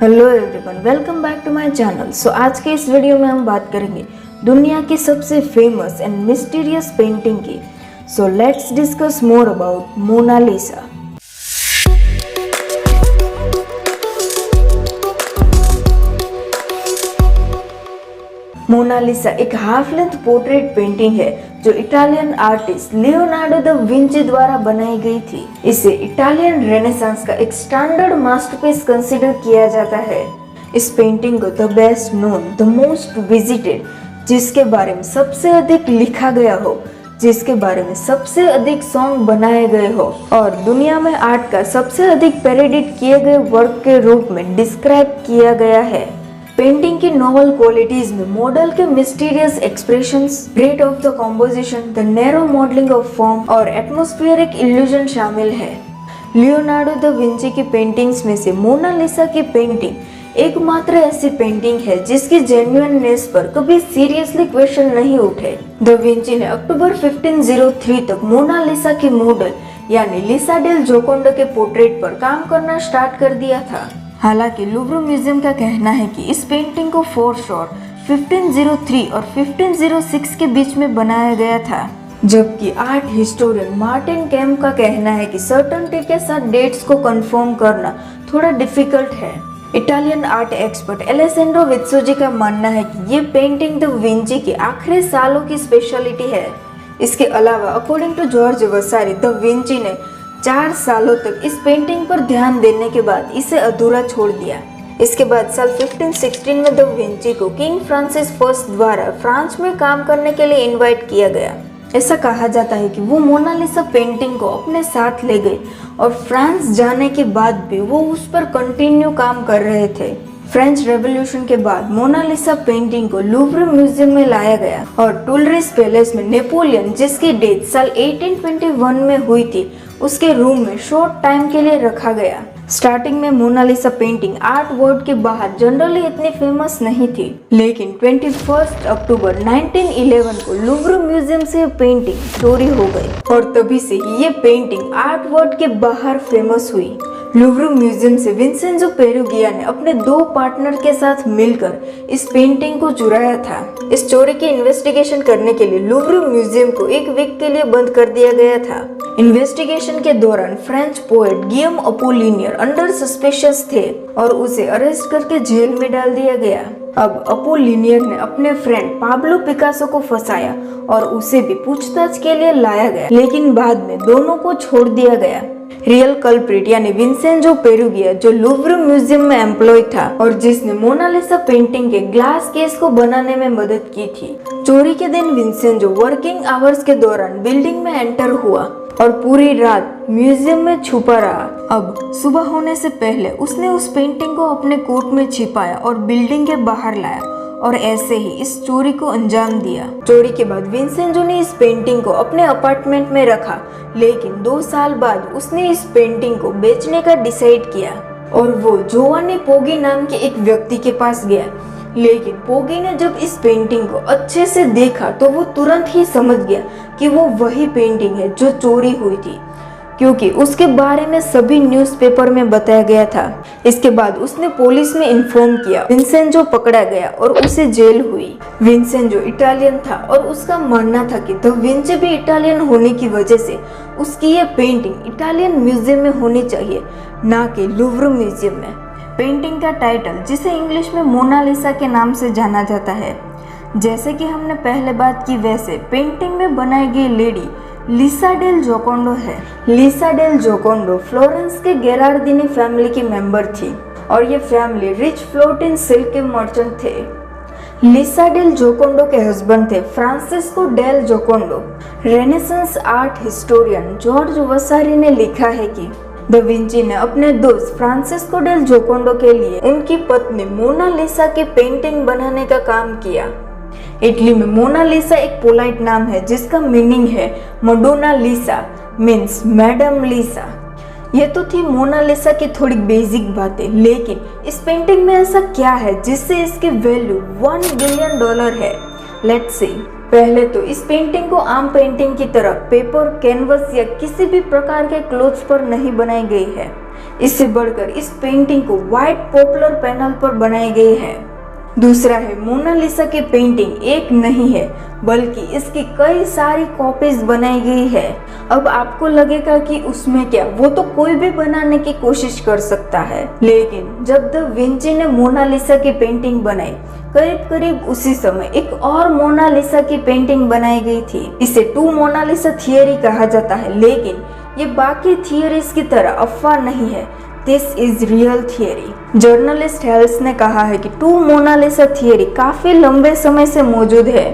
Hello everyone, welcome back to my channel. आज के इस वीडियो में हम बात करेंगे दुनिया की सबसे फेमस एंड मिस्टीरियस पेंटिंग की। So let's discuss more about Mona Lisa. Mona Lisa एक हाफ लेंथ पोर्ट्रेट पेंटिंग है जो Italian artist Leonardo da Vinci द्वारा बनाई गई थी। इसे इटालियन रेनेसांस का एक स्टैंडर्ड मास्टरपीस कंसीडर किया जाता है। इस पेंटिंग को the best known, the most visited, जिसके बारे में सबसे अधिक लिखा गया हो, जिसके बारे में सबसे अधिक सॉन्ग बनाए गए हो और दुनिया में आर्ट का सबसे अधिक पैरोडिड किए गए वर्क के रूप में डिस्क्राइब किया गया है। पेंटिंग की नोवेल क्वालिटीज में मॉडल के mysterious expressions, great of the composition, the narrow modelling of form और एटमॉस्फेरिक इल्यूजन शामिल है। लियोनार्डो दा विंची की पेंटिंग्स में से मोनालिसा की पेंटिंग एकमात्र ऐसी पेंटिंग है जिसकी जेन्युइननेस पर कभी सीरियसली क्वेश्चन नहीं उठे। दा विंची ने अक्टूबर 1503 तक मोनालिसा की मॉडल यानी लिसा डेल जोकोंडो के पोर्ट्रेट पर काम करना स्टार्ट कर दिया था। हालांकि लुव्र म्यूजियम का कहना है कि इस पेंटिंग को फॉर श्योर 1503 और 1506 के बीच में बनाया गया था, जबकि आर्ट हिस्टोरियन मार्टिन कैम का कहना है कि सर्टेनिटी के साथ डेट्स को कंफर्म करना थोड़ा डिफिकल्ट है। इटालियन आर्ट एक्सपर्ट एलेसेंड्रो वित्सोजी का मानना है कि ये पेंटिंग द विंची के आखिरी सालों की स्पेशलिटी है। इसके अलावा according to Giorgio Vasari, da Vinci ने 4 सालों तक इस पेंटिंग पर ध्यान देने के बाद इसे अधूरा छोड़ दिया। इसके बाद साल 1516 में द विंची को किंग फ्रांसिस फर्स्ट द्वारा फ्रांस में काम करने के लिए इनवाइट किया गया। ऐसा कहा जाता है कि वो मोनालिसा पेंटिंग को अपने साथ ले गए और फ्रांस जाने के बाद भी वो उस पर कंटिन्यू काम कर रहे थे। फ्रेंच रेवोल्यूशन के बाद मोनालिसा पेंटिंग को लुव्र म्यूजियम में लाया गया और टुलरिस पैलेस में नेपोलियन, जिसकी डेथ साल 1821 में हुई थी, उसके रूम में शॉर्ट टाइम के लिए रखा गया। स्टार्टिंग में मोनालिसा पेंटिंग आर्ट वर्ल्ड के बाहर जनरली इतनी फेमस नहीं थी, लेकिन 21 अक्टूबर 1911 को लुव्र म्यूजियम से पेंटिंग चोरी हो गई और तभी से ये पेंटिंग आर्ट वर्ल्ड के बाहर फेमस हुई। लुव्र म्यूजियम से विंसेंजो पेरुगिया ने अपने 2 पार्टनर के साथ मिलकर इस पेंटिंग को चुराया था। इस चोरी की इन्वेस्टिगेशन करने के लिए लुव्र म्यूजियम को 1 वीक के लिए बंद कर दिया गया था। इन्वेस्टिगेशन के दौरान फ्रेंच पोएट गियम अपोलिनियर अंडर सस्पिशियस थे और उसे अरेस्ट करके जेल में डाल दिया गया। अब अपोलिनियर ने अपने फ्रेंड पाब्लो पिकासो को फंसाया और उसे भी पूछताछ के लिए लाया गया, लेकिन बाद में दोनों को छोड़ दिया गया। रियल कल्प्रिट यानी विंसेंजो पेरुगिया, जो लुव्र म्यूजियम में एम्प्लॉय था और जिसने मोनालिसा पेंटिंग के ग्लास केस को बनाने में मदद की थी, चोरी के दिन विंसेंजो वर्किंग आवर्स के दौरान बिल्डिंग में एंटर हुआ और पूरी रात म्यूजियम में छुपा रहा। अब सुबह होने से पहले उसने उस पेंटिंग को अपने कोट में छिपाया और बिल्डिंग के बाहर लाया और ऐसे ही इस चोरी को अंजाम दिया। चोरी के बाद विंसेंजो ने इस पेंटिंग को अपने अपार्टमेंट में रखा, लेकिन 2 साल बाद उसने इस पेंटिंग को बेचने का डिसाइड किया और वो जोवानी पोगी नाम के एक व्यक्ति के पास गया। लेकिन पोगी ने जब इस पेंटिंग को अच्छे से देखा तो वो तुरंत ही समझ गया कि वो वही पेंटिंग है जो चोरी हुई थी, क्योंकि उसके बारे में सभी न्यूज़पेपर में बताया गया था। इसके बाद उसने पुलिस में इन्फॉर्म किया। विंसेंजो पकड़ा गया और उसे जेल हुई। विंसेंजो इटालियन था और उसका मानना था कि द विंची भी इटालियन होने की वजह से उसकी ये पेंटिंग इटालियन म्यूजियम में होनी चाहिए, ना कि लुव्र म्यूजियम में। पेंटिंग का टाइटल, जिसे इंग्लिश में मोनालिसा के नाम से जाना जाता है, जैसे कि हमने पहले बात की वैसे पेंटिंग में बनाई गई लेडी लिसा डेल जोकोंडो है। लिसा डेल जोकोंडो फ्लोरेंस के गेरार्डिनी फैमिली की मेंबर थी और ये फैमिली रिच फ्लोटिन सिल्क के मर्चेंट थे। लिसा डेल जोकोंडो के हस्बैंड थे Francesco del Giocondo. Renaissance art historian Giorgio Vasari ने लिखा है कि द विंची ने अपने दोस्त फ्रांसिस्को डेल जोकोंडो के लिए उनकी पत्नी मोनालिसा की पेंटिंग बनाने का काम किया। इटली में मोनालिसा एक पोलाइट नाम है जिसका मीनिंग है मडोना लिसा, मीन्स मैडम लिसा। ये तो थी मोनालिसा की थोड़ी बेसिक बातें, लेकिन इस पेंटिंग में ऐसा क्या है जिससे इसकी वैल्यू $1 बिलियन है। Let's see. पहले तो इस पेंटिंग को आम पेंटिंग की तरह पेपर, कैनवस या किसी भी प्रकार के क्लोथ्स पर नहीं बनाई गई है। इससे बढ़कर इस पेंटिंग को व्हाइट पॉपुलर पैनल पर बनाई गई है। दूसरा है मोनालिसा की पेंटिंग एक नहीं है बल्कि इसकी कई सारी कॉपीज बनाई गई है। अब आपको लगेगा कि उसमें क्या, वो तो कोई भी बनाने की कोशिश कर सकता है, लेकिन जब दा विंची ने मोनालिसा की पेंटिंग बनाई करीब करीब उसी समय एक और मोनालिसा की पेंटिंग बनाई गई थी। इसे टू मोनालिसा थियरी कहा जाता है, लेकिन ये बाकी थियरीज की तरह अफवाह नहीं है। This is real theory. Journalist Hales ने कहा है कि टू मोनालिसा थियरी काफी लंबे समय से मौजूद है।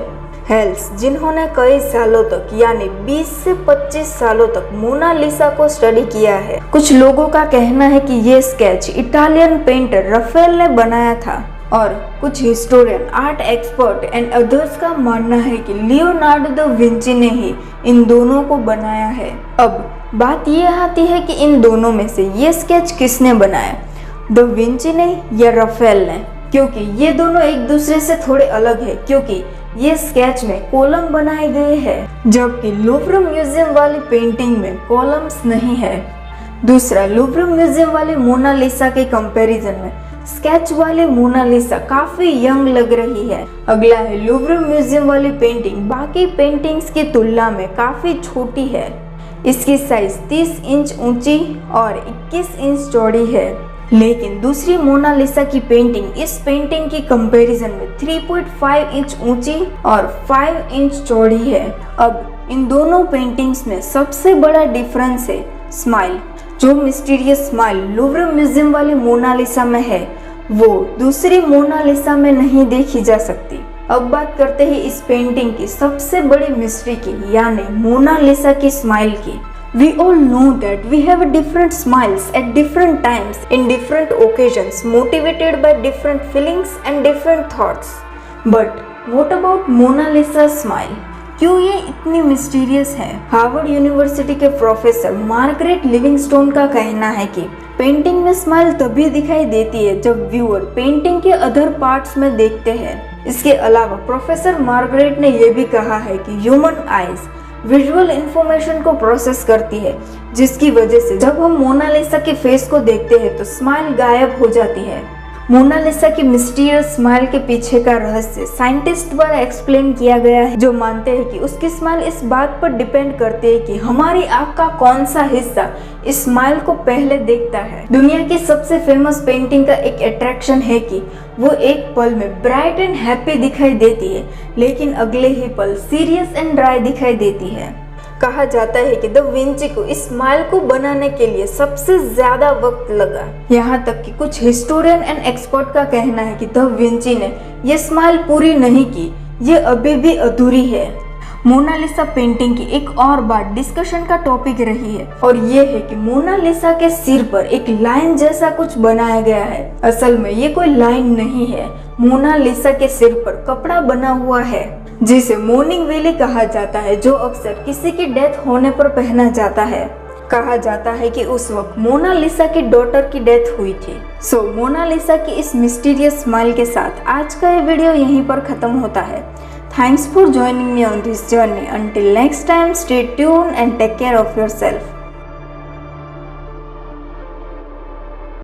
हेल्स, जिन्होंने कई सालों तक यानी 20 से 25 सालों तक मोनालिसा को स्टडी किया है, कुछ लोगों का कहना है कि ये स्केच इटालियन पेंटर रफेल ने बनाया था और कुछ historian, art expert and others का मानना है कि लियोनार्डो दा विंची ने ही इन दोनों को बनाया है। अब बात यह आती है कि इन दोनों में से ये स्केच किसने बनाया, दा विंची ने या रफेल ने, क्योंकि ये दोनों एक दूसरे से थोड़े अलग है क्योंकि ये स्केच में कॉलम बनाए गए हैं जबकि लूव्र म्यूजियम वाली पेंटिंग में कॉलम्स नहीं है। दूसरा, लूव्र म्यूजियम वाली मोनालिसा के कंपैरिजन में स्केच वाली मोनालिसा काफी यंग लग रही है। अगला है लूव्र म्यूजियम वाली पेंटिंग बाकी पेंटिंग्स की तुलना में काफी छोटी है। इसकी साइज 30 इंच ऊंची और 21 इंच चौड़ी है, लेकिन दूसरी मोनालिसा की पेंटिंग इस पेंटिंग की कंपैरिजन में 3.5 इंच ऊंची और 5 इंच चौड़ी है। अब इन दोनों पेंटिंग्स में सबसे बड़ा डिफरेंस है स्माइल। जो मिस्टीरियस स्माइल लूव्र म्यूजियम वाली मोनालिसा में है वो दूसरी मोनालिसा में नहीं देखी जा सकती। अब बात करते हैं इस पेंटिंग की सबसे बड़ी मिस्ट्री की, यानी मोनालिसा की स्माइल की। We all know that we have different smiles at different times in different occasions, motivated by different feelings and different thoughts. But what about Mona Lisa's smile? क्यों ये इतनी मिस्टीरियस है? Harvard university के professor Margaret Livingstone का कहना है कि painting में स्माइल तभी दिखाई देती है जब व्यूअर पेंटिंग के अदर पार्ट्स में देखते हैं। इसके अलावा प्रोफेसर मार्गरेट ने यह भी कहा है कि ह्यूमन आईज विजुअल इंफॉर्मेशन को प्रोसेस करती है, जिसकी वजह से जब हम मोनालिसा के फेस को देखते हैं तो स्माइल गायब हो जाती है। मोनालिसा की मिस्टीरियस स्माइल के पीछे का रहस्य साइंटिस्ट द्वारा एक्सप्लेन किया गया है, जो मानते हैं कि उसकी स्माइल इस बात पर डिपेंड करती है कि हमारी आंख का कौन सा हिस्सा इस स्माइल को पहले देखता है। दुनिया की सबसे फेमस पेंटिंग का एक अट्रैक्शन है कि वो एक पल में ब्राइट एंड हैप्पी दिखाई देती है, लेकिन अगले ही पल सीरियस एंड ड्राई दिखाई देती है। कहा जाता है कि दा विंची को इस स्माइल को बनाने के लिए सबसे ज्यादा वक्त लगा। यहाँ तक कि कुछ हिस्टोरियन एंड एक्सपर्ट का कहना है कि दा विंची ने ये स्माइल पूरी नहीं की, ये अभी भी अधूरी है। मोनालिसा पेंटिंग की एक और बात डिस्कशन का टॉपिक रही है और ये है कि मोनालिसा के सिर पर एक लाइन जैसा कुछ बनाया गया है। असल में ये कोई लाइन नहीं है, मोनालिसा के सिर पर कपड़ा बना हुआ है जिसे मोर्निंग वेली कहा जाता है, जो अक्सर किसी की डेथ होने पर पहना जाता है। कहा जाता है कि उस वक्त मोनालिसा की डॉटर की डेथ हुई थी। सो मोनालिसा की इस मिस्टीरियस स्माइल के साथ आज का ये वीडियो यहीं पर खत्म होता है। Thanks for joining me on this journey. Until next time, stay tuned and take care of yourself.